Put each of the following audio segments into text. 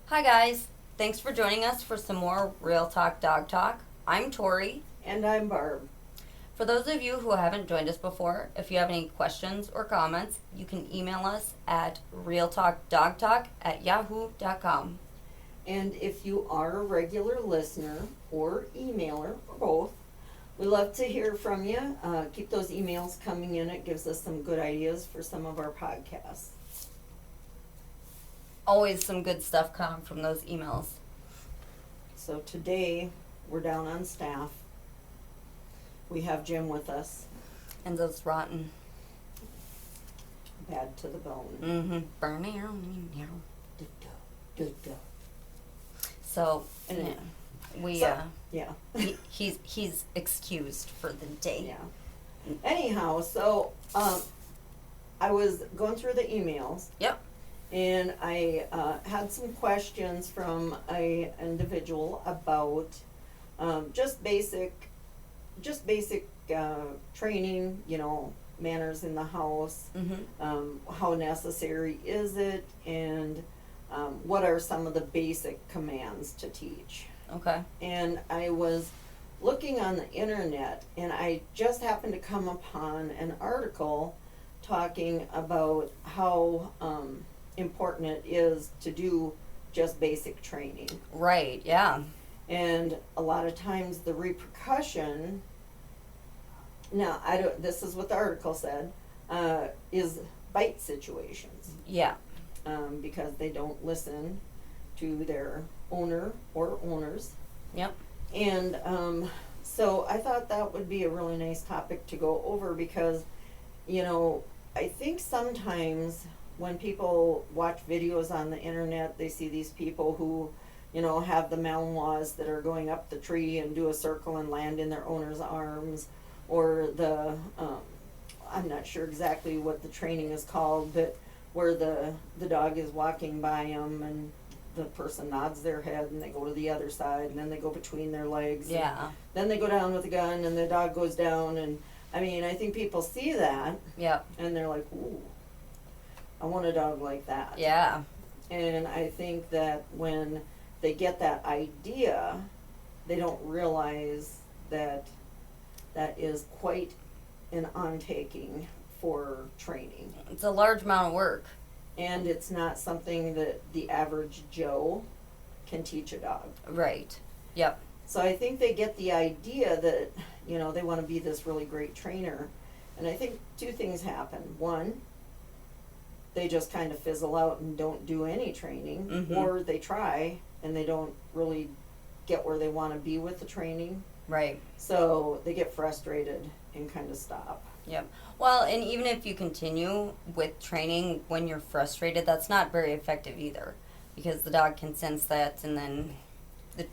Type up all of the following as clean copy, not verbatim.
Hi guys, thanks for joining us for some more Real Talk Dog Talk. I'm Tori. And I'm Barb. For those of you who haven't joined us before, if you have any questions or comments, you can email us at realtalkdogtalk@yahoo.com. And if you are a regular listener or emailer, or both, we love to hear from you. Keep those emails coming in. It gives us some good ideas for some of our podcasts. Always some good stuff coming from those emails. So today, we're down on staff. We have Jim with us, And those rotten. bad to the bone. Mm-hmm. Du-du. So, And yeah, we, so- Yeah. he's excused for the day. Yeah. Anyhow, so I was going through the emails. Yep. And I had some questions from a individual about just basic training, manners in the house. Mm-hmm. How necessary is it, and what are some of the basic commands to teach? Okay. And I was looking on the internet, and I just happened to come upon an article talking about how important it is to do just basic training. Right, yeah. And a lot of times the repercussion, now this is what the article said, is bite situations, Yeah. because they don't listen to their owner or owners. Yep. And so I thought that would be a really nice topic to go over because, I think sometimes when people watch videos on the internet, they see these people who, have the Malinois that are going up the tree and do a circle and land in their owner's arms, or I'm not sure exactly what the training is called, but where the dog is walking by them and the person nods their head and they go to the other side and then they go between their legs. Yeah. Then they go down with the gun and the dog goes down, and I think people see that Yep. and they're like, ooh, I want a dog like that. Yeah. And I think that when they get that idea, they don't realize that that is quite an undertaking for training. It's a large amount of work. And it's not something that the average Joe can teach a dog. Right. Yep. So I think they get the idea that, they want to be this really great trainer. And I think two things happen. One, they just kind of fizzle out and don't do any training, Mhm. or they try and they don't really get where they want to be with the training. Right. So they get frustrated and kind of stop. Yep. Well, and even if you continue with training when you're frustrated, that's not very effective either, because the dog can sense that, and then the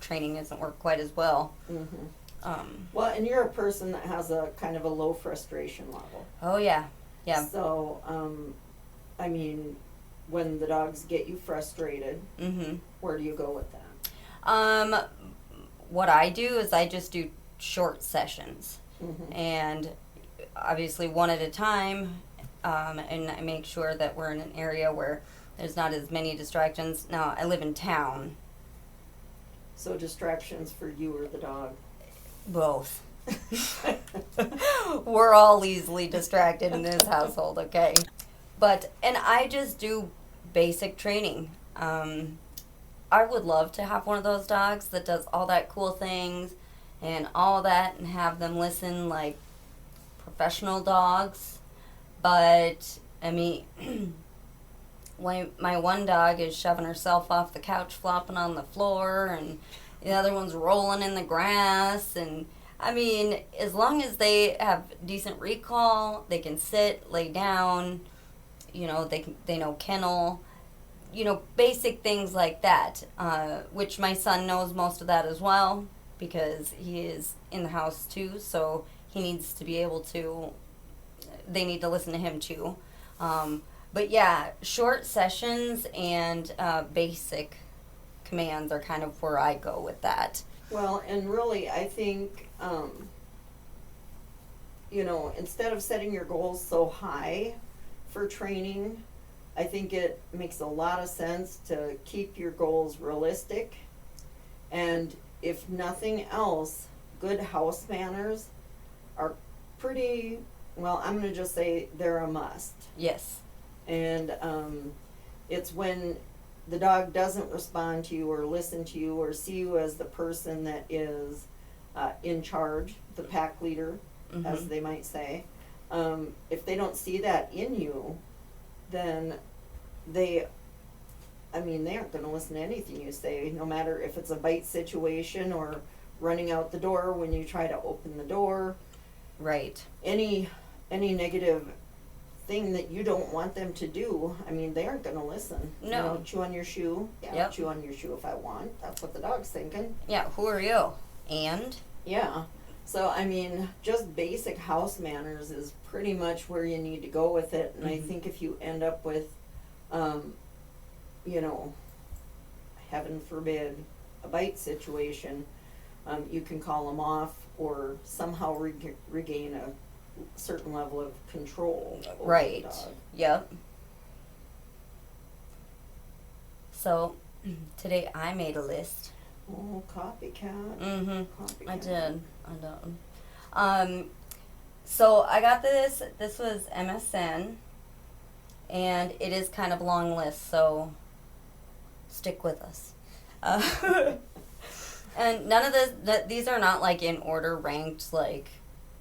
training doesn't work quite as well. Mm-hmm. Um, Well, and you're a person that has a kind of a low frustration level. oh yeah. Yeah. So, when the dogs get you frustrated, Mhm. where do you go with that? What I do is I just do short sessions, Mm-hmm. and obviously one at a time, and I make sure that we're in an area where there's not as many distractions. Now, I live in town. So distractions for you or the dog? Both. We're all easily distracted in this household, okay? And I just do basic training. I would love to have one of those dogs that does all that cool things and all that and have them listen like professional dogs. But, when my one dog is shoving herself off the couch, flopping on the floor, and the other one's rolling in the grass, and as long as they have decent recall, they can sit, lay down, they know kennel, basic things like that, which my son knows most of that as well, because he is in the house too, so he needs to be able to, they need to listen to him too. But yeah, short sessions and basic commands are kind of where I go with that. Well, and really, I think, instead of setting your goals so high for training, I think it makes a lot of sense to keep your goals realistic. And if nothing else, good house manners are pretty, well, I'm going to just say they're a must. Yes. And it's when the dog doesn't respond to you or listen to you or see you as the person that is in charge, the pack leader, as they might say. If they don't see that in you, then they aren't going to listen to anything you say, no matter if it's a bite situation or running out the door when you try to open the door. Right. Any negative thing that you don't want them to do, they aren't going to listen. No. You know, chew on your shoe. Yeah, Yep. I'll chew on your shoe if I want. That's what the dog's thinking. Yeah, who are you? And? Yeah. So, just basic house manners is pretty much where you need to go with it. And I think if you end up with, heaven forbid, a bite situation, you can call them off or somehow regain a certain level of control over Right. the dog. Yep. So, today I made a list. Oh, copycat. Copycat. I did. So I got this. This was MSN, and it is kind of a long list. So stick with us. And none of these are not like in order ranked, like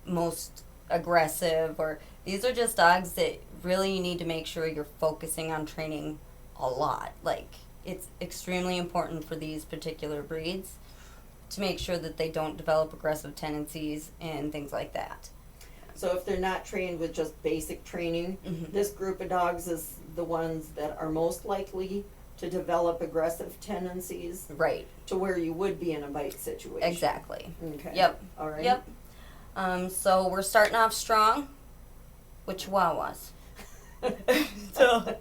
most aggressive, or these are just dogs that really you need to make sure you're focusing on training a lot. Like, it's extremely important for these particular breeds to make sure that they don't develop aggressive tendencies and things like that. So if they're not trained with just basic training, this group of dogs is the ones that are most likely to develop aggressive tendencies Right. to where you would be in a bite situation. Exactly. Okay. Yep. All right. Yep. So we're starting off strong with Chihuahuas. So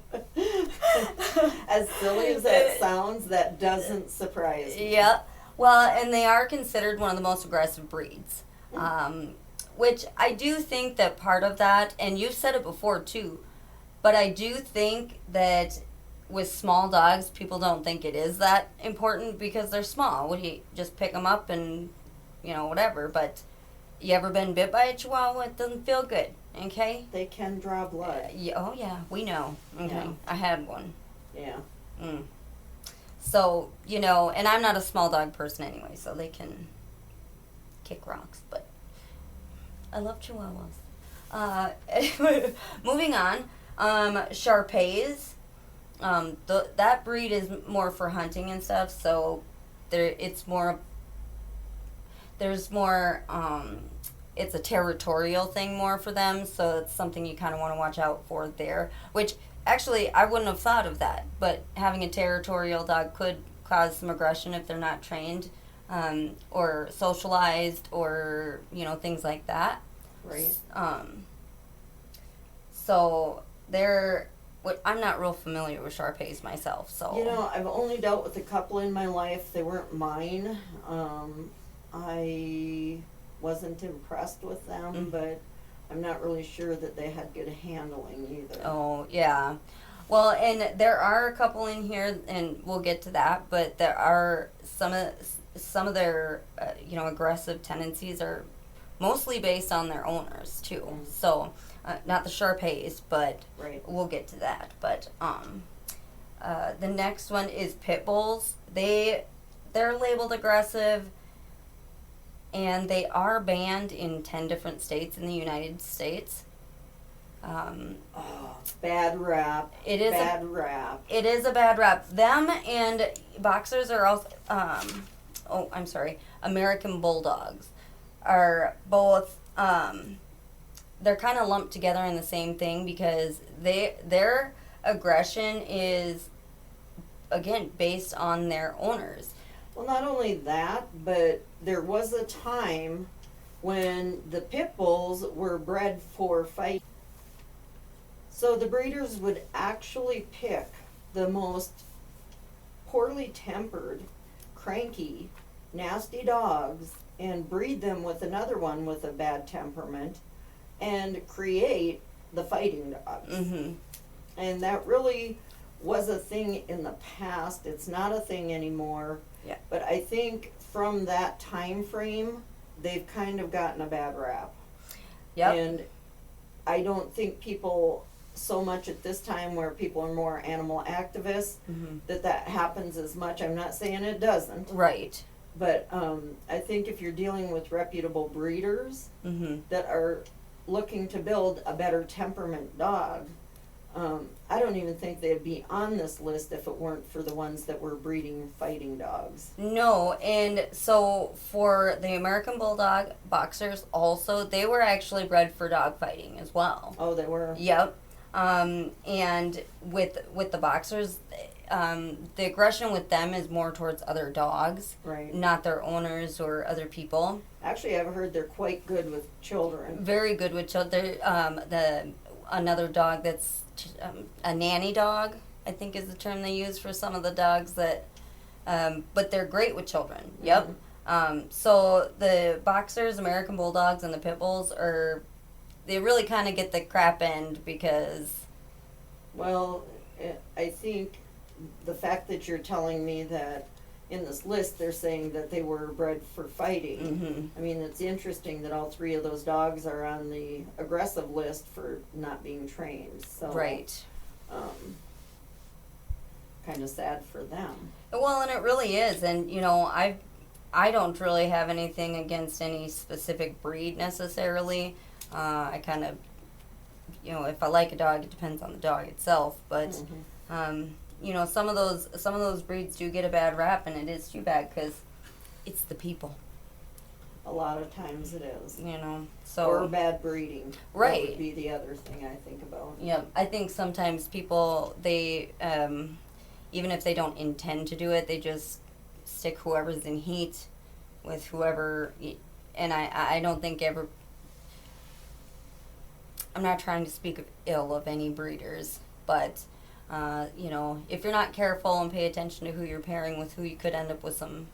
as silly as that sounds, that doesn't surprise me. Yep. Well, and they are considered one of the most aggressive breeds. Which I do think that part of that, and you've said it before too, but I do think that with small dogs, people don't think it is that important because they're small. Would you just pick them up and, whatever? But you ever been bit by a Chihuahua? It doesn't feel good, okay? They can draw blood. Oh, yeah, we know. Okay, Yeah. I had one. Yeah. So, and I'm not a small dog person anyway, so they can kick rocks, but I love Chihuahuas. Moving on, Shar-Peis. That breed is more for hunting and stuff, so it's a territorial thing more for them, so it's something you kind of want to watch out for there, which actually I wouldn't have thought of that, but having a territorial dog could cause some aggression if they're not trained, or socialized, or things like that. Right. So I'm not real familiar with Shar-Peis myself, so. I've only dealt with a couple in my life. They weren't mine. I wasn't impressed with them, but I'm not really sure that they had good handling either. Oh, yeah. Well, and there are a couple in here, and we'll get to that, but there are some of their, aggressive tendencies are mostly based on their owners, too. So, not the Shar-Peis, but Right. we'll get to that. But the next one is Pit Bulls. They're labeled aggressive, and they are banned in 10 different states in the United States. Bad rap. It is bad rap. It is a bad rap. Them and boxers are also, American Bulldogs are both, they're kind of lumped together in the same thing because their aggression is, again, based on their owners. Well, not only that, but there was a time when the pit bulls were bred for fight. So the breeders would actually pick the most poorly tempered, cranky, nasty dogs and breed them with another one with a bad temperament and create the fighting dogs. And that really was a thing in the past. It's not a thing anymore. Yeah. But I think from that time frame, they've kind of gotten a bad rap. Yep. And I don't think people so much at this time where people are more animal activists Mm-hmm. that happens as much. I'm not saying it doesn't, Right. but I think if you're dealing with reputable breeders Mm-hmm. that are looking to build a better temperament dog, I don't even think they'd be on this list if it weren't for the ones that were breeding fighting dogs. No, and so for the American Bulldog boxers, also they were actually bred for dog fighting as well. Oh, they were? Yep. And with the boxers, the aggression with them is more towards other dogs, Right. not their owners or other people. Actually, I've heard they're quite good with children. Very good with children. Another dog that's a nanny dog, I think is the term they use for some of the dogs that, but they're great with children. Yep. So the boxers, American Bulldogs, and the Pit Bulls they really kind of get the crap end because. Well, I think the fact that you're telling me that in this list they're saying that they were bred for fighting. Mm-hmm. I mean, it's interesting that all three of those dogs are on the aggressive list for not being trained. So, Right. kind of sad for them. Well, and it really is, and I don't really have anything against any specific breed necessarily. I kind of, if I like a dog, it depends on the dog itself. But, some of those breeds do get a bad rap, and it is too bad because it's the people. A lot of times it is. So Or bad breeding. Right. That would be the other thing I think about. Yeah, I think sometimes people they even if they don't intend to do it, they just stick whoever's in heat with whoever, and I don't think ever. I'm not trying to speak ill of any breeders, but if you're not careful and pay attention to who you're pairing with, who you could end up with some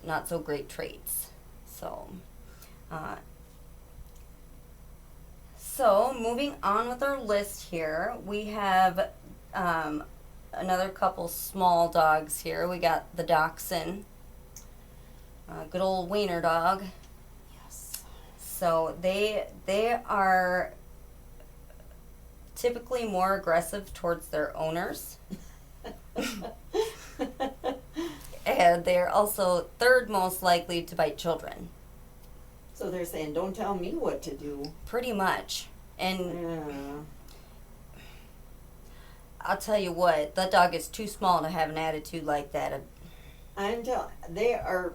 not so great traits. So moving on with our list here, we have another couple small dogs here. We got the Dachshund, good old wiener dog. Yes. So they are typically more aggressive towards their owners. And they're also third most likely to bite children. So they're saying, don't tell me what to do. Pretty much. And Yeah. I'll tell you what, that dog is too small to have an attitude like that. They are,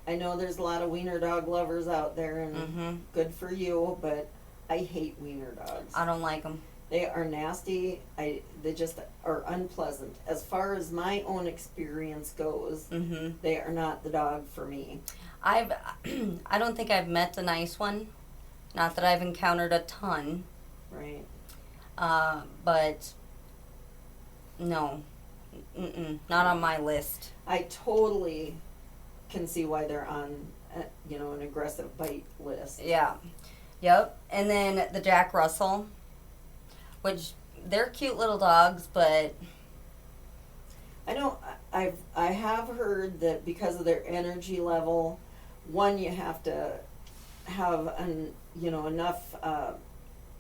I know there's a lot of wiener dog lovers out there, and Mm-hmm. good for you, but I hate wiener dogs. I don't like them. They are nasty. They just are unpleasant. As far as my own experience goes, Mm-hmm. they are not the dog for me. I don't think I've met a nice one. Not that I've encountered a ton. Right. But no. Not on my list. I totally can see why they're on, an aggressive bite list. Yeah. Yep. And then the Jack Russell, which they're cute little dogs, but I know I have heard that because of their energy level, one, you have to have enough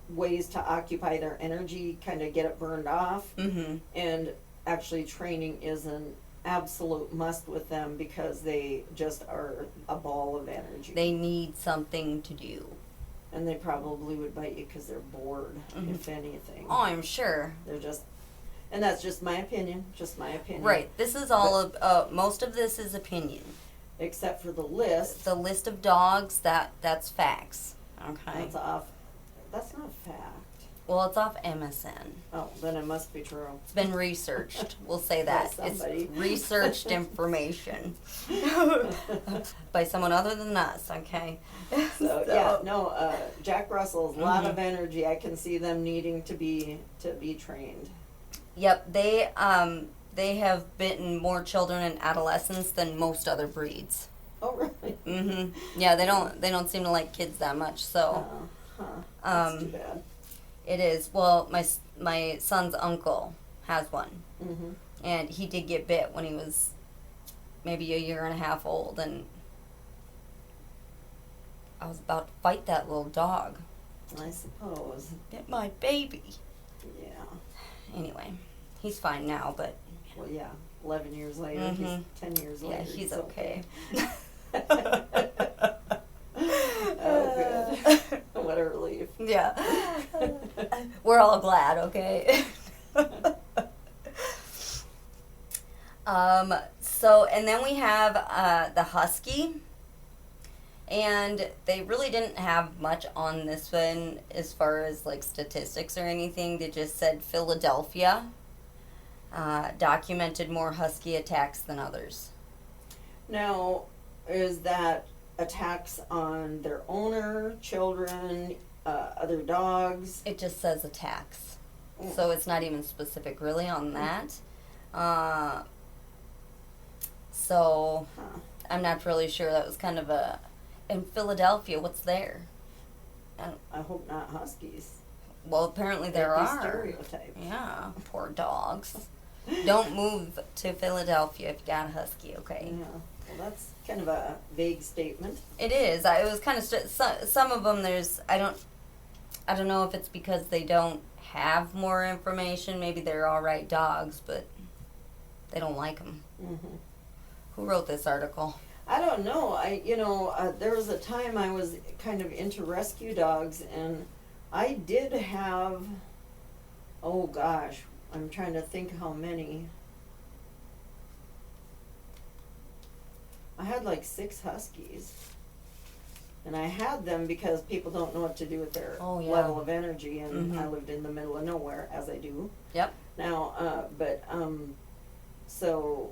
ways to occupy their energy, kind of get it burned off, mm-hmm. and actually training is an absolute must with them because they just are a ball of energy. They need something to do. And they probably would bite you because they're bored, Mhm. if anything. Oh, I'm sure. They're just, and that's just my opinion, Right. This is all of most of this is opinion. Except for the list. The list of dogs that's facts. Okay. That's not fact. Well, it's off MSN. Oh, then it must be true. It's been researched. We'll say that. By somebody. It's researched information by someone other than us, okay? So, yeah, no, Jack Russell's a lot of energy. I can see them needing to be trained. Yep, they have bitten more children and adolescents than most other breeds. Oh, really? Mhm. Yeah, they don't seem to like kids that much, so That's too bad. It is. Well, my son's uncle has one, Mm-hmm. and he did get bit when he was maybe a year and a half old, and I was about to fight that little dog. I suppose. Bit my baby. Yeah. Anyway, he's fine now, but Well, yeah. 11 years later, Mhm. he's 10 years yeah, later. he's okay. Oh, good. What a relief. Yeah. We're all glad, okay? So, and then we have the Husky. And they really didn't have much on this one as far as like statistics or anything. They just said Philadelphia documented more Husky attacks than others. Now, is that attacks on their owner, children, other dogs? It just says attacks. Mm. So it's not even specific really on that. So Huh. I'm not really sure. That was kind of a... In Philadelphia, what's there? I hope not huskies. Well, apparently there That'd be are. stereotypes. Yeah, poor dogs. Don't move to Philadelphia if you got a husky, okay? Yeah. Well, that's kind of a vague statement. It is. It was kind of some of them. I don't know if it's because they don't have more information. Maybe they're all right dogs, but they don't like them. Mm-hmm. Who wrote this article? I don't know. There was a time I was kind of into rescue dogs, and I did have, oh gosh, I'm trying to think how many. I had like 6 huskies. And I had them because people don't know what to do with their Oh, yeah. level of energy, and Mhm. I lived in the middle of nowhere, as I do. Yep. Now, so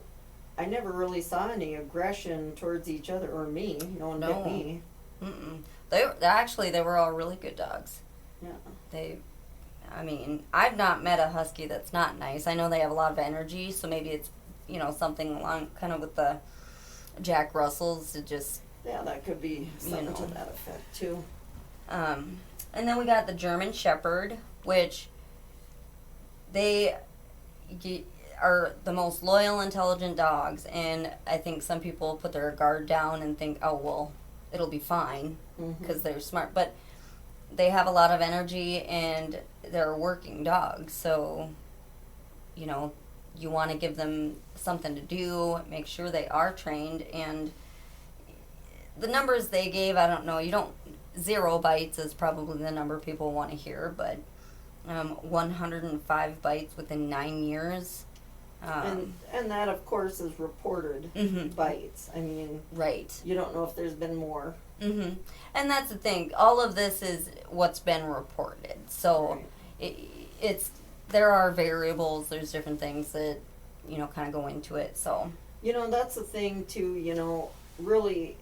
I never really saw any aggression towards each other or me. No one No. bit me. Mm-mm. They were all really good dogs. Yeah. I've not met a husky that's not nice. I know they have a lot of energy, so maybe it's, something along kind of with the Jack Russells to just, Yeah, that could be something know. to that effect too. and then we got the German Shepherd, which they are the most loyal, intelligent dogs, and I think some people put their guard down and think, oh, well, it'll be fine, Mhm. because they're smart, but they have a lot of energy, and they're working dogs, so, you want to give them something to do, make sure they are trained, and the numbers they gave, I don't know, 0 bites is probably the number people want to hear, but 105 bites within 9 years. And that, of course, is reported Mhm. bites. I mean, Right. you don't know if there's been more. And that's the thing. All of this is what's been reported. So Right. there are variables. There's different things that kind of go into it. So That's the thing too, really,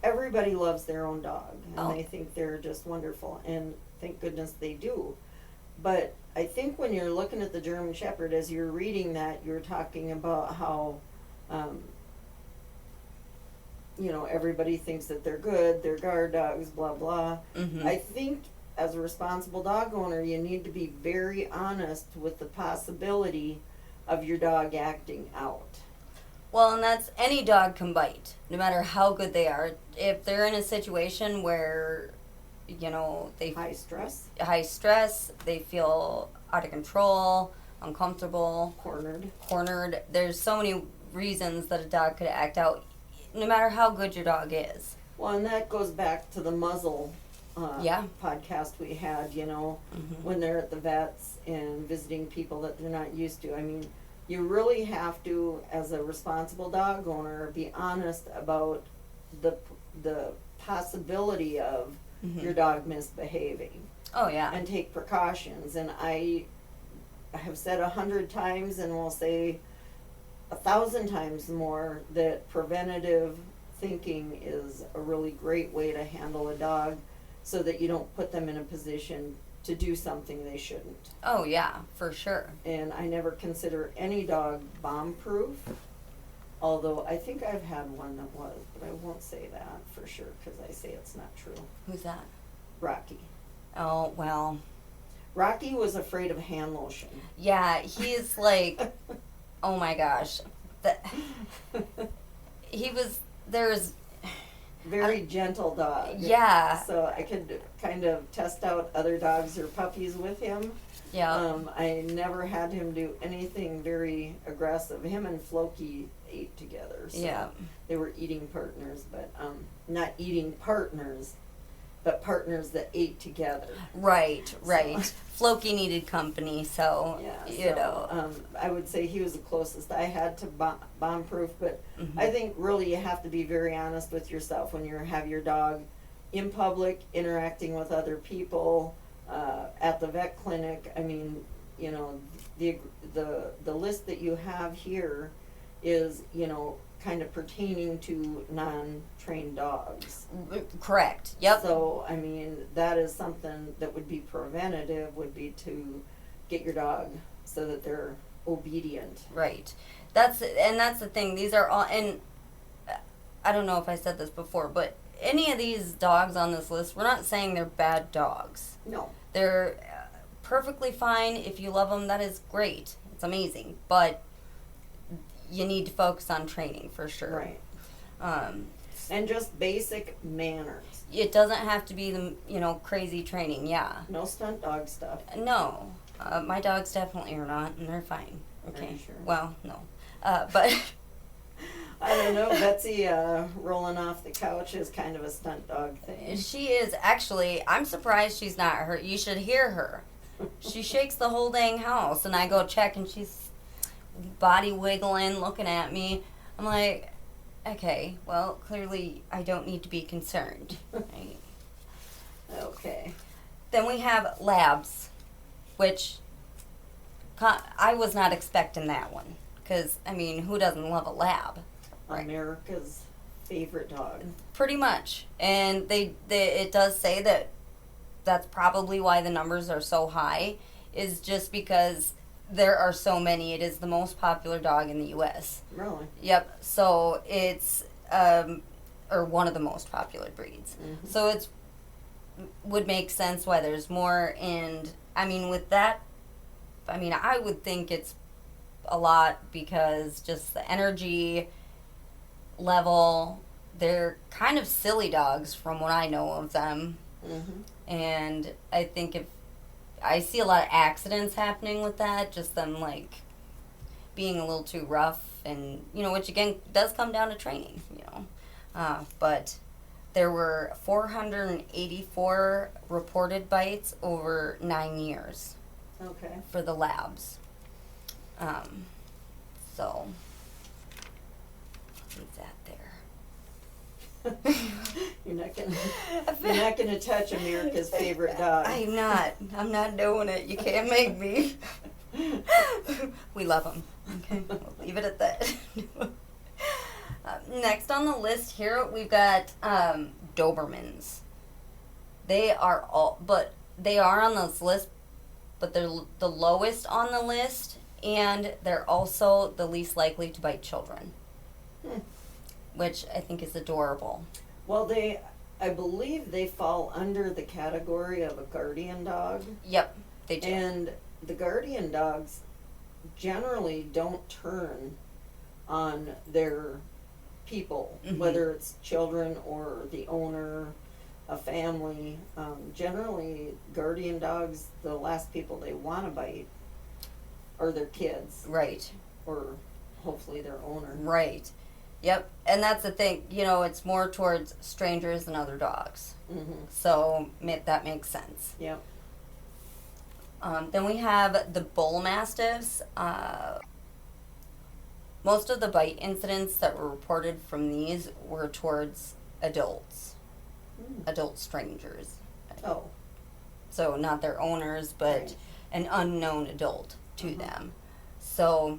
everybody loves their own dog, and Oh. they think they're just wonderful, and thank goodness they do. But I think when you're looking at the German Shepherd, as you're reading that, you're talking about how, everybody thinks that they're good, they're guard dogs, blah, blah. I think as a responsible dog owner, you need to be very honest with the possibility of your dog acting out. well, and that's any dog can bite, no matter how good they are. If they're in a situation where they High stress, high stress, they feel out of control, uncomfortable, cornered. There's so many reasons that a dog could act out, no matter how good your dog is. Well, and that goes back to the muzzle Yeah. podcast we had, when they're at the vets and visiting people that they're not used to. I mean, you really have to, as a responsible dog owner, be honest about the possibility of your dog misbehaving Oh yeah. and take precautions. And I have said 100 times and will say 1,000 times more that preventative thinking is a really great way to handle a dog so that you don't put them in a position to do something they shouldn't. Oh yeah, for sure. And I never consider any dog bomb-proof, although I think I've had one that was, but I won't say that for sure because I say it's not true. Who's that? Rocky. Oh, well. Rocky was afraid of hand lotion. Yeah, he's like, oh my gosh. That he was there's Very gentle dog. yeah. So I could kind of test out other dogs or puppies with him. Yeah. I never had him do anything very aggressive. Him and Floki ate together. So Yeah. they were eating partners, but not eating partners, but partners that ate together. Right, right. Floki needed company, so Yeah, you know. I would say he was the closest I had to bomb proof, but Mhm. I think really you have to be very honest with yourself when you have your dog in public, interacting with other people, at the vet clinic. I mean, you know, the list that you have here is, you know, kind of pertaining to non-trained dogs. Correct. Yep. So, I mean, that is something that would be preventative, would be to get your dog so that they're obedient. Right. That's the thing. These are all, and I don't know if I said this before, but any of these dogs on this list, we're not saying they're bad dogs. No. They're perfectly fine. If you love them, that is great. It's amazing. But you need to focus on training for sure. Right. Um, And just basic manners. it doesn't have to be the crazy training. Yeah. No stunt dog stuff. No. My dogs definitely are not, and they're fine. Are Okay. you sure? Well, no. But I don't know. Betsy rolling off the couch is kind of a stunt dog thing. she is actually. I'm surprised she's not hurt. You should hear her. She shakes the whole dang house, and I go check, and she's body wiggling, looking at me. I'm like, okay, well, clearly I don't need to be concerned. Right? Okay. Then we have labs, which I was not expecting that one. Because, I mean, who doesn't love a lab? Right. America's favorite dog. Pretty much. And it does say that that's probably why the numbers are so high, is just because there are so many. It is the most popular dog in the U.S. Really? Yep. So it's, or one of the most popular breeds. Mhm. So it's would make sense why there's more. And I mean, with that, I mean, I would think it's a lot because just the energy level. They're kind of silly dogs from what I know of them. Mm-hmm. And I think if I see a lot of accidents happening with that, just them like being a little too rough, and which again does come down to training, but there were 484 reported bites over 9 years Okay. for the labs. So leave that there. You're not gonna touch America's favorite dog. I'm not doing it. You can't make me. We love them. Okay, we'll leave it at that. Next on the list here, we've got Dobermans. They are on this list, but they're the lowest on the list, and they're also the least likely to bite children, which I think is adorable. Well, I believe they fall under the category of a guardian dog. Yep, they do. And the guardian dogs generally don't turn on their people, Mhm. whether it's children or the owner, a family. Generally, guardian dogs, the last people they want to bite are their kids, Right. or hopefully their owner. Right. Yep. And that's the thing, it's more towards strangers than other dogs. Mm-hmm. So that makes sense. Yep. Then we have the bull mastiffs. Most of the bite incidents that were reported from these were towards adults, adult strangers. Oh. So not their owners, but Right. an unknown adult to Uh-huh. them. So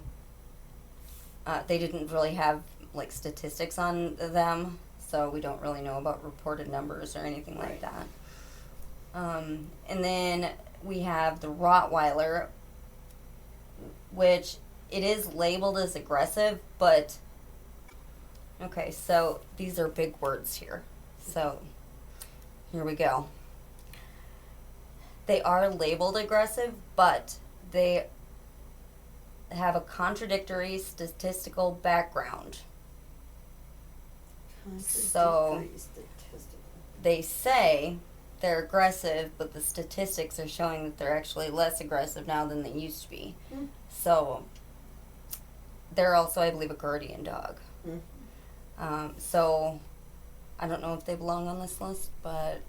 they didn't really have like statistics on them, so we don't really know about reported numbers or anything like Right. that. And then we have the Rottweiler, which it is labeled as aggressive, but okay, so these are big words here. So here we go. They are labeled aggressive, but they have a contradictory statistical background. So Contradictory statistical. they say they're aggressive, but the statistics are showing that they're actually less aggressive now than they used to be. Hmm. So they're also, I believe, a guardian dog. So I don't know if they belong on this list, but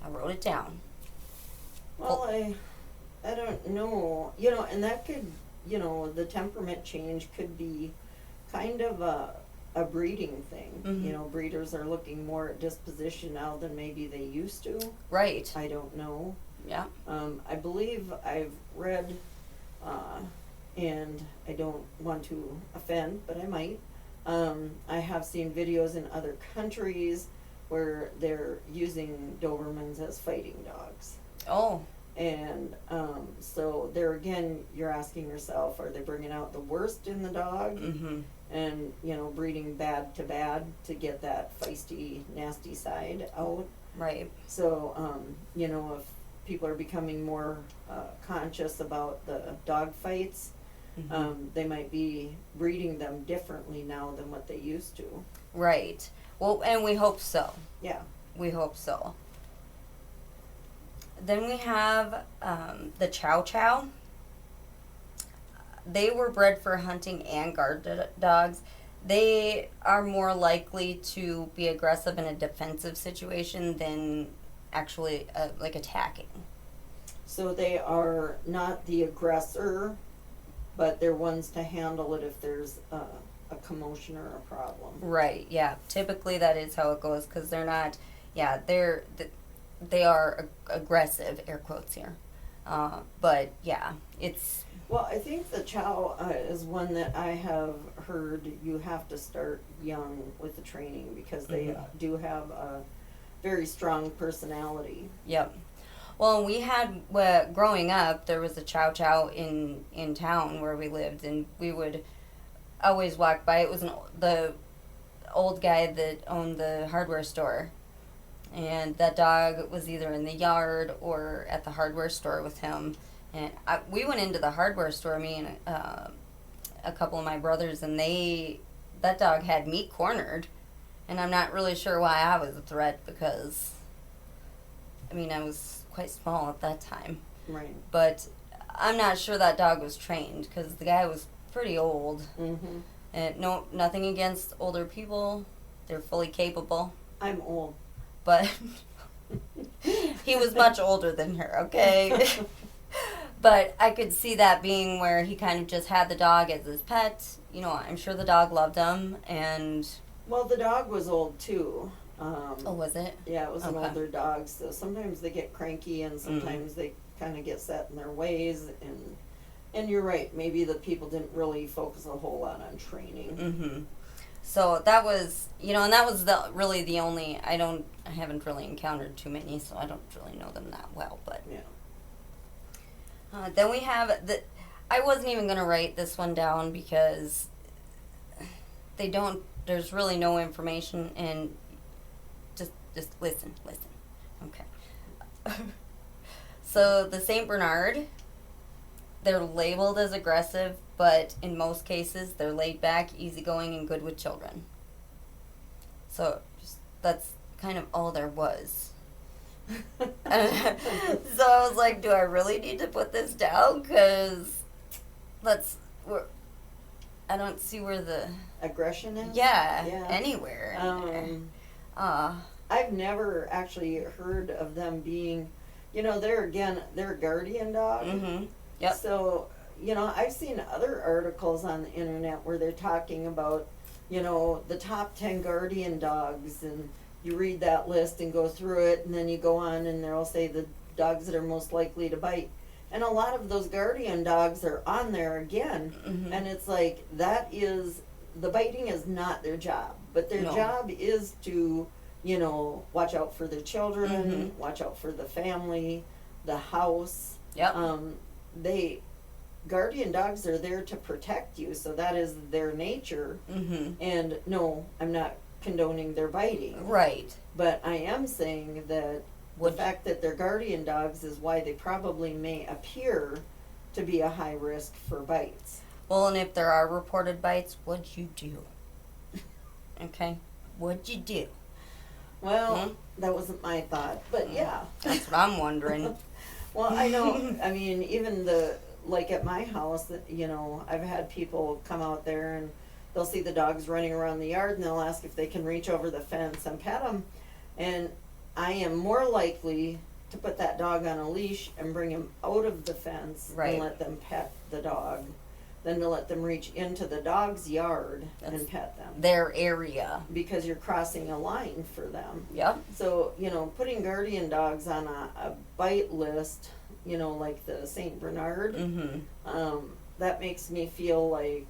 I wrote it down. Well, I don't know. You know, and that could, you know, the temperament change could be kind of a breeding thing. Mhm. You know, breeders are looking more at disposition now than maybe they used to. Right. I don't know. Yeah. I believe I've read, and I don't want to offend, but I might. I have seen videos in other countries where they're using Dobermans as fighting dogs. Oh. And so there again, you're asking yourself, are they bringing out the worst in the dog? Mm-hmm. And, you know, breeding bad to get that feisty, nasty side out. Right. So, you know, if people are becoming more conscious about the dog fights, Mm-hmm. they might be breeding them differently now than what they used to. Right. Well, and we hope so. Yeah. We hope so. Then we have the Chow Chow. They were bred for hunting and guard dogs. They are more likely to be aggressive in a defensive situation than actually like attacking. So they are not the aggressor, but they're ones to handle it if there's a commotion or a problem. Right. Yeah. Typically, that is how it goes because they're not. Yeah. They are aggressive. Air quotes here. But yeah, it's. Well, I think the Chow is one that I have heard you have to start young with the training because they do have a very strong personality. Yep. Well, we had, growing up, there was a Chow Chow in town where we lived, and we would always walk by. It was the old guy that owned the hardware store, and that dog was either in the yard or at the hardware store with him. And we went into the hardware store, me and a couple of my brothers, and that dog had me cornered, and I'm not really sure why I was a threat because, I mean, I was quite small at that time. Right. But I'm not sure that dog was trained because the guy was pretty old. Mm-hmm. And nothing against older people. They're fully capable. I'm old. But he was much older than her, okay? But I could see that being where he kind of just had the dog as his pet. You know, I'm sure the dog loved him and... Well, the dog was old too. Oh, was it? Yeah, it was an Okay. older dog, so sometimes they get cranky and sometimes they kind of get set in their ways. And you're right, maybe the people didn't really focus a whole lot on training. Mm-hmm. So that was, you know, and that was really the only, I haven't really encountered too many, so I don't really know them that well, but. Yeah. Then we have I wasn't even going to write this one down because there's really no information and just listen. Okay. So the Saint Bernard, they're labeled as aggressive, but in most cases they're laid back, easygoing, and good with children. So that's kind of all there was. So I was like, do I really need to put this down? Because I don't see where the... Aggression is? Yeah, Yeah. anywhere. I've never actually heard of them being, you know, they're a guardian dog. Mm-hmm. Yep. So, you know, I've seen other articles on the internet where they're talking about, you know, the top 10 guardian dogs, and you read that list and go through it, and then you go on and they'll say the dogs that are most likely to bite. And a lot of those guardian dogs are on there again, and it's like, the biting is not their job, but their job is to, you know, watch out for their children, watch out for the family, the house. Yep. Guardian dogs are there to protect you, so that is their nature. And no, I'm not condoning their biting. Right. But I am saying that The fact that they're guardian dogs is why they probably may appear to be a high risk for bites. Well, and if there are reported bites, what'd you do? Okay? What'd you do? Well, that wasn't my thought, but yeah. That's what I'm wondering. Well, I know, I mean, even like at my house, you know, I've had people come out there and they'll see the dogs running around the yard and they'll ask if they can reach over the fence and pet them. And I am more likely to put that dog on a leash and bring him out of the fence Right. and let them pet the dog than to let them reach into the dog's yard That's and pet them. their area. Because you're crossing a line for them. Yep. So, you know, putting guardian dogs on a bite list, you know, like the St. Bernard, that makes me feel like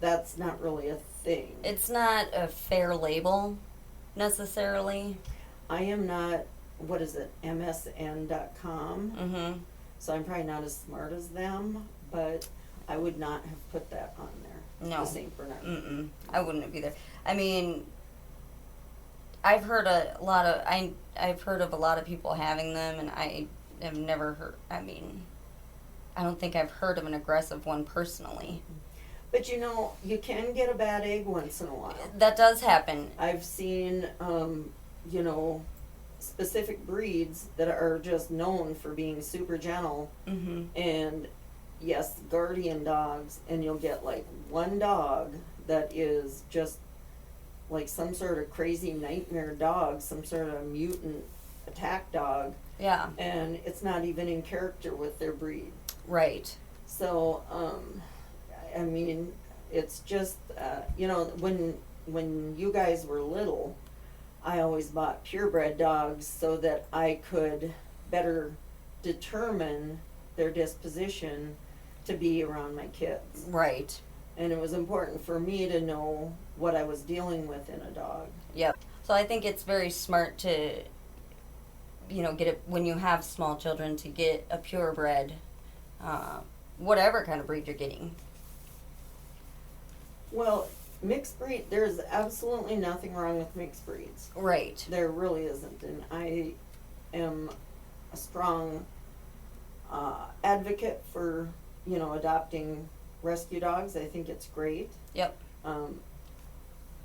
that's not really a thing. It's not a fair label, necessarily. I am not, what is it, MSN.com, so I'm probably not as smart as them, but I would not have put that on there. No. The St. Bernard. I wouldn't have either. I mean, I've heard I've heard of a lot of people having them, and I have never heard. I mean, I don't think I've heard of an aggressive one personally. But you know, you can get a bad egg once in a while. That does happen. I've seen, you know, specific breeds that are just known for being super gentle, and yes, guardian dogs, and you'll get like one dog that is just like some sort of crazy nightmare dog, some sort of mutant attack dog, Yeah. and it's not even in character with their breed. Right. So, I mean, it's just, you know, when you guys were little, I always bought purebred dogs so that I could better determine their disposition to be around my kids. Right. And it was important for me to know what I was dealing with in a dog. Yep. So I think it's very smart to, you know, get it when you have small children to get a purebred, whatever kind of breed you're getting. Well, mixed breed, there's absolutely nothing wrong with mixed breeds. Right. There really isn't, and I am a strong advocate for, you know, adopting rescue dogs. I think it's great. Yep.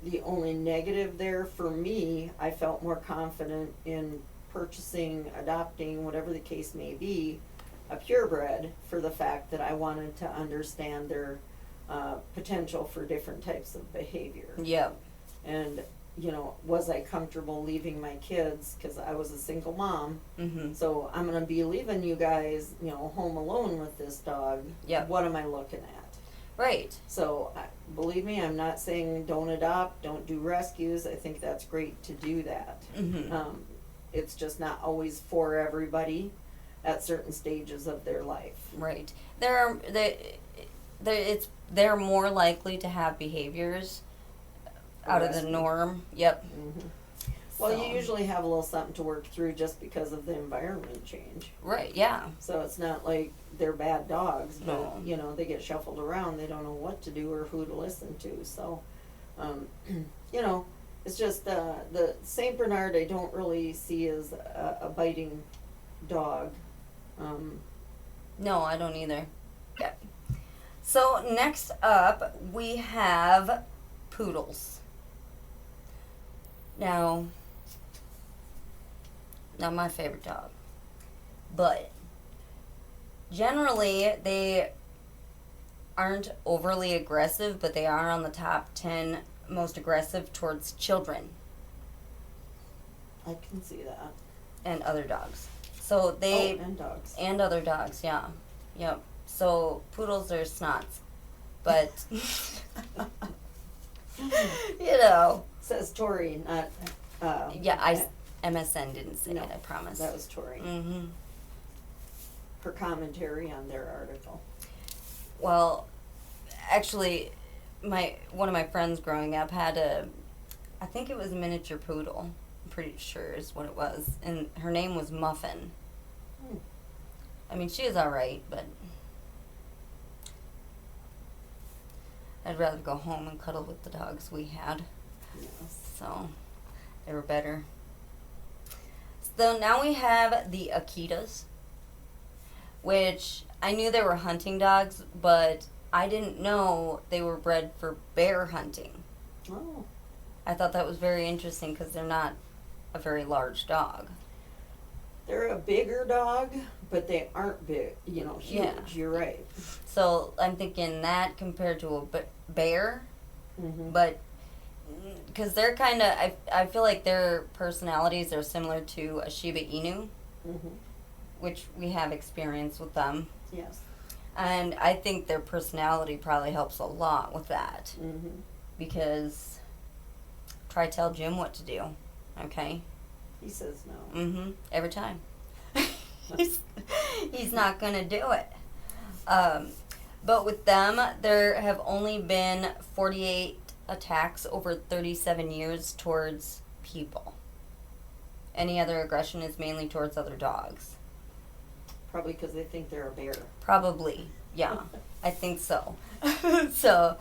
The only negative there for me, I felt more confident in purchasing, adopting, whatever the case may be, a purebred for the fact that I wanted to understand their potential for different types of behavior. Yep. And, you know, was I comfortable leaving my kids, because I was a single mom, so I'm going to be leaving you guys, you know, home alone with this dog. Yep. What am I looking at? Right. So, believe me, I'm not saying don't adopt, don't do rescues. I think that's great to do that. It's just not always for everybody at certain stages of their life. Right. They're more likely to have behaviors out of the norm. Yep. Well, So- you usually have a little something to work through just because of the environment change. Right. Yeah. So it's not like they're bad dogs, but No. you know, they get shuffled around. They don't know what to do or who to listen to. So, you know, it's just the Saint Bernard I don't really see as a biting dog. No, I don't either. Okay. So next up, we have poodles. Now, not my favorite dog, but generally they aren't overly aggressive, but they are on the top 10 most aggressive towards children I can see that. and other dogs. So they and dogs. and other dogs, yeah. Yep. So poodles are snots. But you know. Says Tori, not. Yeah, MSN didn't say No, it, I promise. That was Tori. Her commentary on their article. Well, actually one of my friends growing up had I think it was a miniature poodle. I'm pretty sure is what it was. And her name was Muffin. I mean, she is alright, but I'd rather go home and cuddle with the dogs we had. Yes. So, they were better. So now we have the Akitas, which I knew they were hunting dogs, but I didn't know they were bred for bear hunting. Oh, I thought that was very interesting because they're not a very large dog. they're a bigger dog, but they aren't big, huge. Yeah. You're right. So I'm thinking that compared to a bear, Mm-hmm. but because they're kind of, I feel like their personalities are similar to a Shiba Inu, Mm-hmm. which we have experience with them. Yes. And I think their personality probably helps a lot with that Mm-hmm. because try tell Jim what to do, okay? He says no. Mm-hmm. Every time. he's not going to do it. But with them, there have only been 48 attacks over 37 years towards people. Any other aggression is mainly towards other dogs. Probably because they think they're a bear. Probably, yeah, I think so. So,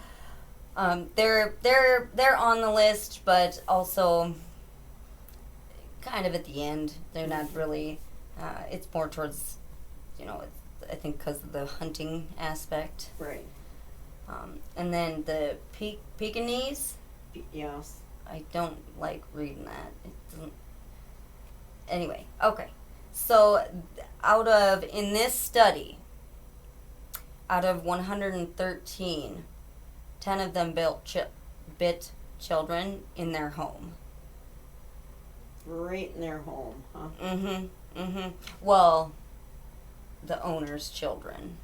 they're on the list, but also kind of at the end. They're not really. It's more towards, I think because of the hunting aspect. Right. And then the Pekingese, Yes. I don't like reading that. It doesn't. Anyway, okay. So, in this study, out of 113, 10 of them bit children in their home. Right in their home, huh? Mm-hmm. Mm-hmm. Well, the owner's children.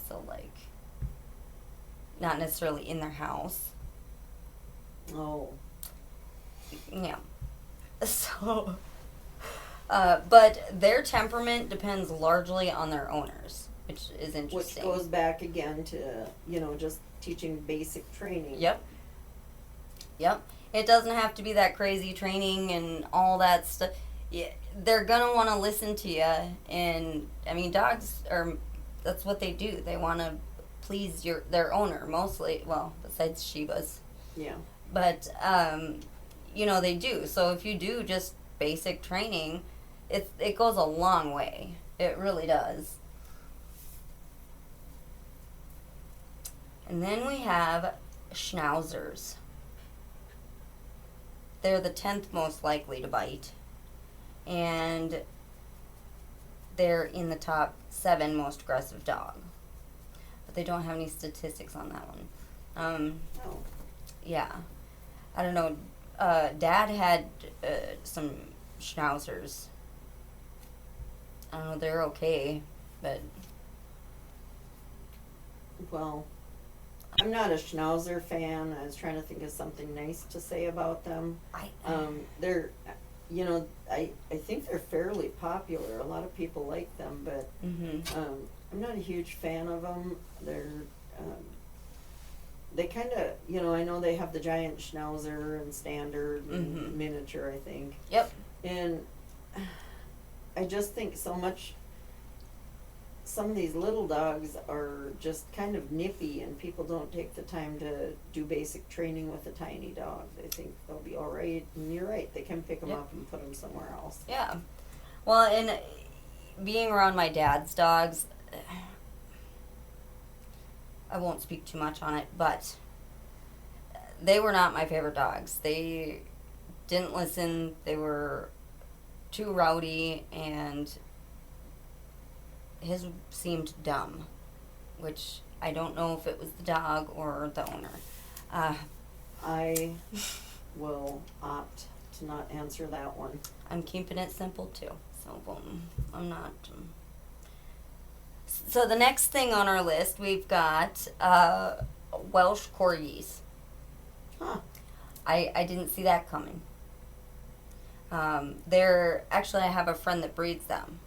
So, like, not necessarily in their house. Oh. Yeah. So, but their temperament depends largely on their owners, which is Which interesting. goes back again to, just teaching basic training. Yep. Yep. It doesn't have to be that crazy training and all that stuff. Yeah, they're gonna want to listen to you, and I mean, dogs are. That's what they do. They want to please their owner mostly. Well, besides Shibas, Yeah. but they do. So if you do just basic training, it goes a long way. It really does. And then we have schnauzers. They're the 10th most likely to bite. And they're in the top 7 most aggressive dog. But they don't have any statistics on that one. Oh. Yeah. I don't know. Dad had some schnauzers. I don't know, they're okay, but Well, I'm not a Schnauzer fan. I was trying to think of something nice to say about them. They're, I think they're fairly popular. A lot of people like them, but mm-hmm. I'm not a huge fan of them. They're, they kind of, I know they have the giant Schnauzer and standard and Mhm. miniature, I think. Yep. And I just think some of these little dogs are just kind of nippy, and people don't take the time to do basic training with a tiny dog. They think they'll be all right, and you're right, they can pick them Yep. up and put them somewhere else. Yeah. Well, and being around my dad's dogs, I won't speak too much on it, but they were not my favorite dogs. They didn't listen. They were too rowdy, and his seemed dumb, which I don't know if it was the dog or the owner. I will opt to not answer that one. I'm keeping it simple too, so I'm not. So the next thing on our list, we've got Welsh Corgis. Huh. I didn't see that coming. They're actually, I have a friend that breeds them,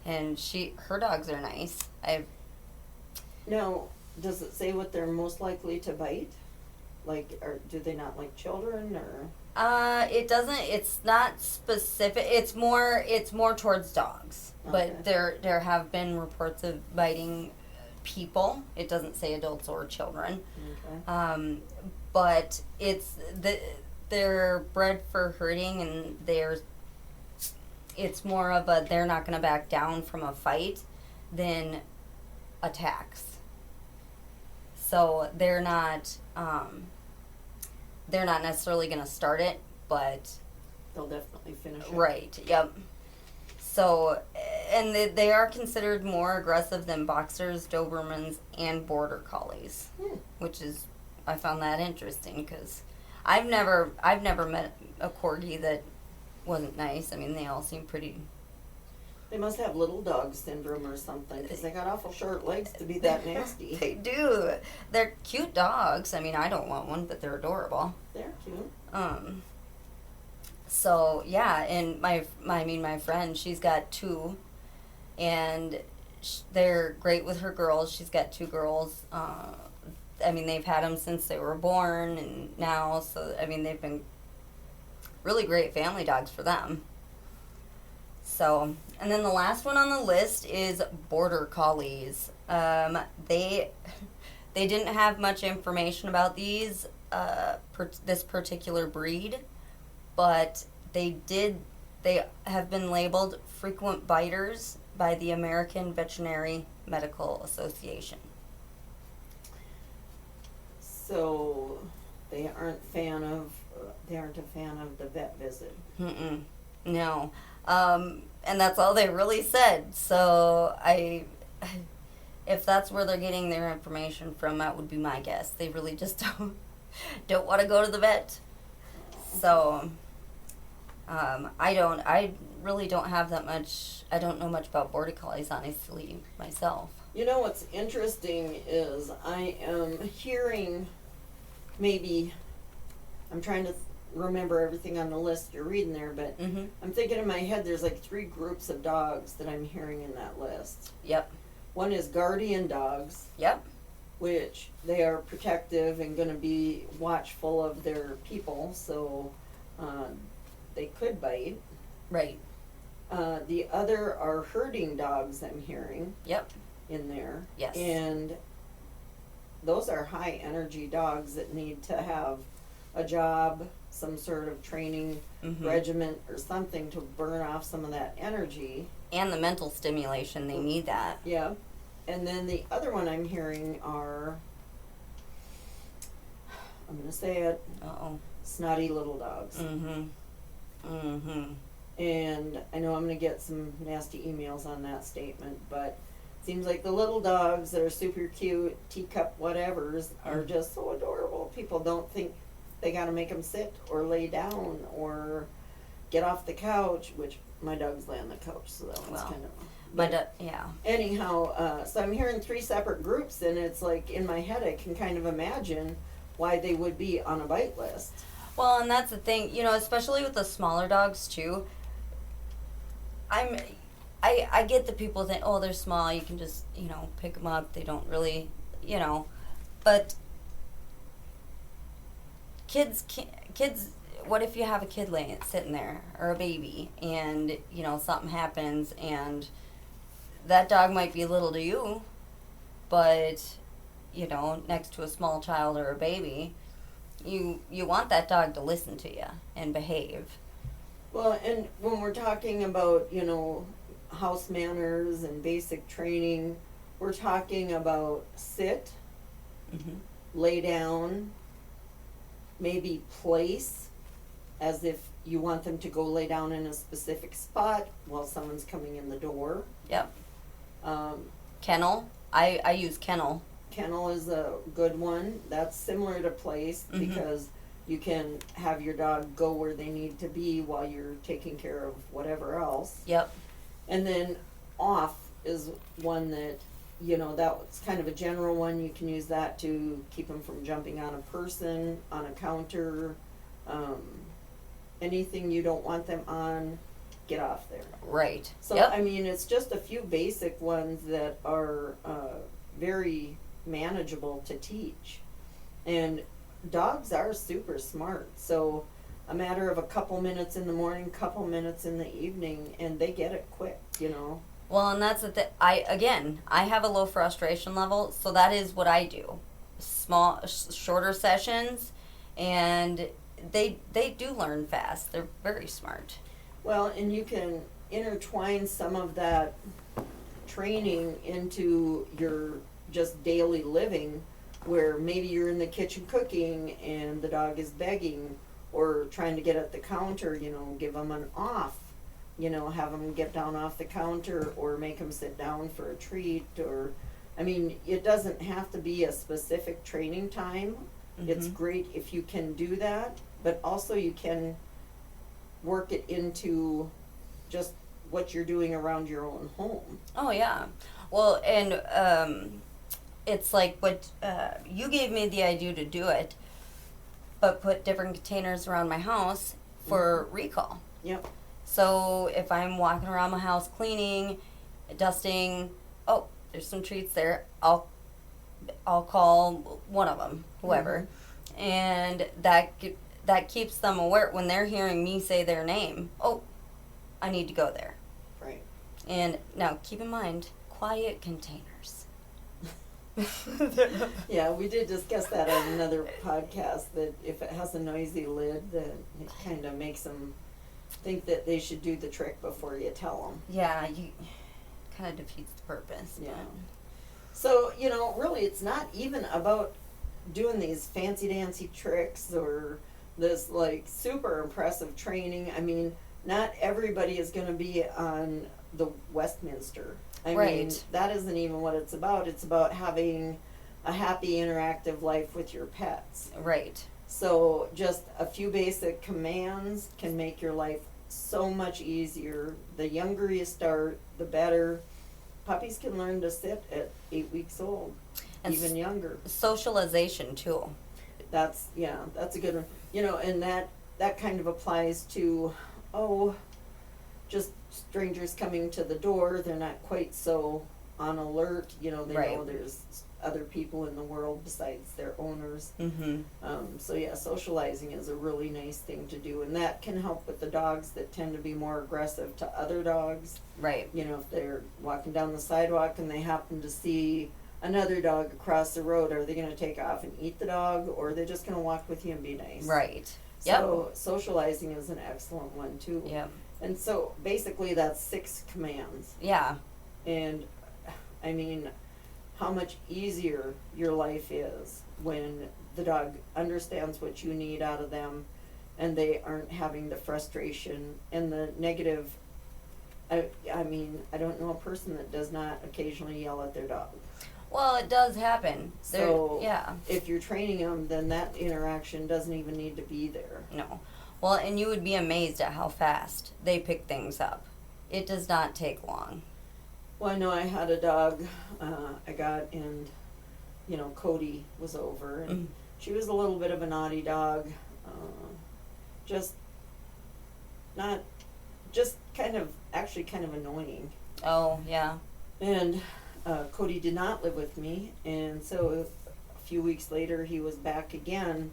and her dogs are nice. Now, does it say what they're most likely to bite? Like, or do they not like children, or? It doesn't. It's not specific. It's more towards dogs. Okay. But there have been reports of biting people. It doesn't say adults or children. Okay. But they're bred for herding, and it's more of a they're not going to back down from a fight than attacks. So they're not necessarily going to start it, but They'll definitely finish it. right, yep. So, and they are considered more aggressive than boxers, Dobermans, and border collies, which is, I found that interesting because I've never met a corgi that wasn't nice. I mean, they all seem pretty. They must have little dog syndrome or something because they got awful short legs to be that nasty. They do. They're cute dogs. I mean, I don't want one, but they're adorable. They're cute. So yeah, and my friend, she's got two, and they're great with her girls. She's got two girls. I mean, they've had them since they were born, and now, so I mean, they've been really great family dogs for them. So, and then the last one on the list is border collies. They didn't have much information about these this particular breed, but they have been labeled frequent biters by the American Veterinary Medical Association. So they aren't a fan of the vet visit. No. And that's all they really said. So if that's where they're getting their information from, that would be my guess. They really just don't want to go to the vet. So, I really don't have that much, I don't know much about border collies, honestly, myself. You know what's interesting is I am hearing maybe, I'm trying to remember everything on the list you're reading there, but I'm thinking in my head there's like 3 groups of dogs that I'm hearing in that list. Yep. One is guardian dogs. Yep. Which they are protective and going to be watchful of their people, so they could bite. Right. The other are herding dogs, I'm hearing. Yep. In there. Yes. And those are high energy dogs that need to have a job, some sort of training regiment or something to burn off some of that energy. And the mental stimulation, they need that. Yeah. And then the other one I'm hearing are, I'm going to say it, snotty little dogs. And I know I'm going to get some nasty emails on that statement, but it seems like the little dogs that are super cute, teacup whatevers, are just so adorable. People don't think they got to make them sit or lay down or get off the couch, which my dogs lay on the couch, so that one's kind of... Yeah. Anyhow, so I'm hearing 3 separate groups, and it's like in my head I can kind of imagine why they would be on a bite list. Well, and that's the thing, you know, especially with the smaller dogs too. I get that people think, oh, they're small, you can just, you know, pick them up. They don't really, you know, but kids, what if you have a kid sitting there or a baby, and you know something happens, and that dog might be little to you, but you know, next to a small child or a baby, you want that dog to listen to you and behave. Well, and when we're talking about, you know, house manners and basic training, we're talking about sit, lay down, maybe place, as if you want them to go lay down in a specific spot while someone's coming in the door. Yep. Kennel. I use kennel. Kennel is a good one. That's similar to place because you can have your dog go where they need to be while you're taking care of whatever else. Yep. And then off is one that, you know, that's kind of a general one. You can use that to keep them from jumping on a person, on a counter, anything you don't want them on, get off there. Right. So, yep. I mean, it's just a few basic ones that are very manageable to teach. And dogs are super smart. So, a matter of a couple minutes in the morning, couple minutes in the evening, and they get it quick, you know. Well, and that's the thing. I have a low frustration level, so that is what I do. Shorter sessions, and they do learn fast. They're very smart. Well, and you can intertwine some of that training into your just daily living, where maybe you're in the kitchen cooking and the dog is begging or trying to get at the counter, give them an off, have them get down off the counter or make them sit down for a treat. Or I mean, it doesn't have to be a specific training time. It's great if you can do that, but also you can work it into just what you're doing around your own home. Oh yeah. Well, and it's like what you gave me the idea to do it, but put different containers around my house for recall. Yep. So if I'm walking around my house cleaning, dusting, oh, there's some treats there. I'll call one of them, whoever, and that keeps them aware when they're hearing me say their name. Oh, I need to go there. Right. And now keep in mind, quiet containers. Yeah, we did discuss that on another podcast, that if it has a noisy lid, then it kind of makes them think that they should do the trick before you tell them. Yeah, you kind of defeats the purpose. Yeah. So, really it's not even about doing these fancy dancy tricks or this like super impressive training. I mean, not everybody is going to be on the Westminster. I mean, that isn't even what it's about. It's about having a happy, interactive life with your pets. Right. So just a few basic commands can make your life so much easier. The younger you start, the better. Puppies can learn to sit at 8 weeks old, And even younger. Socialization too. That's a good one. And that kind of applies to, just strangers coming to the door. They're not quite so on alert. They know there's other people in the world besides their owners. Socializing is a really nice thing to do, and that can help with the dogs that tend to be more aggressive to other dogs. Right. If they're walking down the sidewalk and they happen to see another dog across the road, are they going to take off and eat the dog, or are they just going to walk with you and be nice? Right. So socializing is an excellent one too. Yep. And so basically that's 6 commands. Yeah. And I mean, how much easier your life is when the dog understands what you need out of them and they aren't having the frustration and the negative. I mean, I don't know a person that does not occasionally yell at their dog. Well, it does happen. So yeah. If you're training them, then that interaction doesn't even need to be there. No. Well, and you would be amazed at how fast they pick things up. It does not take long. Well, I know I had a dog I got, and Cody was over, and she was a little bit of a naughty dog, just kind of annoying. Oh, yeah. And Cody did not live with me, and so a few weeks later he was back again,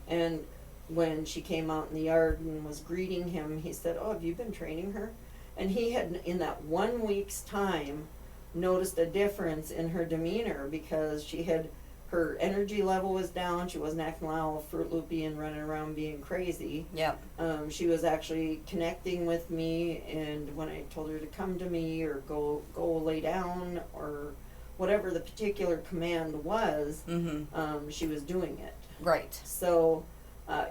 and when she came out in the yard and was greeting him, he said, "Oh, have you been training her?" And he had, in that 1 week's time, noticed a difference in her demeanor, because her energy level was down. She wasn't acting all Fruit Loopy and running around being crazy. Yep. She was actually connecting with me, and when I told her to come to me or go lay down or whatever the particular command was, she was doing it. Right. So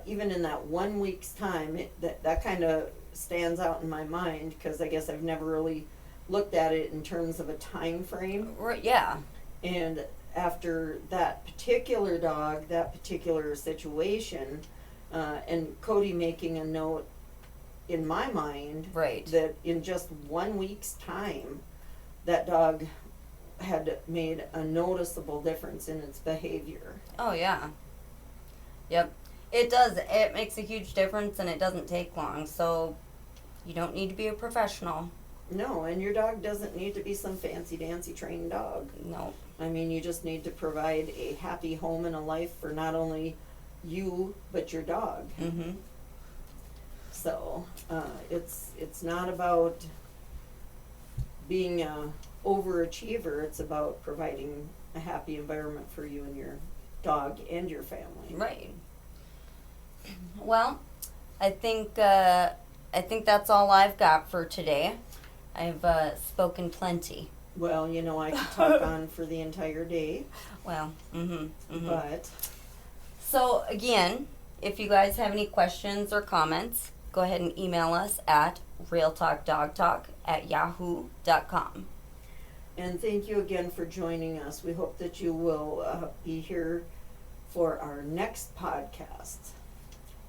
even in that 1 week's time, that kind of stands out in my mind, because I guess I've never really looked at it in terms of a time frame. Right. Yeah. And after that particular dog, that particular situation, and Cody making a note in my mind, Right. that in just 1 week's time, that dog had made a noticeable difference in its behavior. Oh, yeah. Yep. It does. It makes a huge difference, and it doesn't take long. So you don't need to be a professional. No, and your dog doesn't need to be some fancy dancy trained dog. No. I mean, you just need to provide a happy home and a life for not only you, but your dog. So it's not about being a overachiever. It's about providing a happy environment for you and your dog and your family. Right. Well, I think that's all I've got for today. I've spoken plenty. Well, you know, I could talk on for the entire day, Well, but So again, if you guys have any questions or comments, go ahead and email us at realtalkdogtalk@yahoo.com. and thank you again for joining us. We hope that you will be here for our next podcast.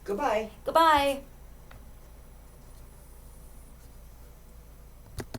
Goodbye. Goodbye.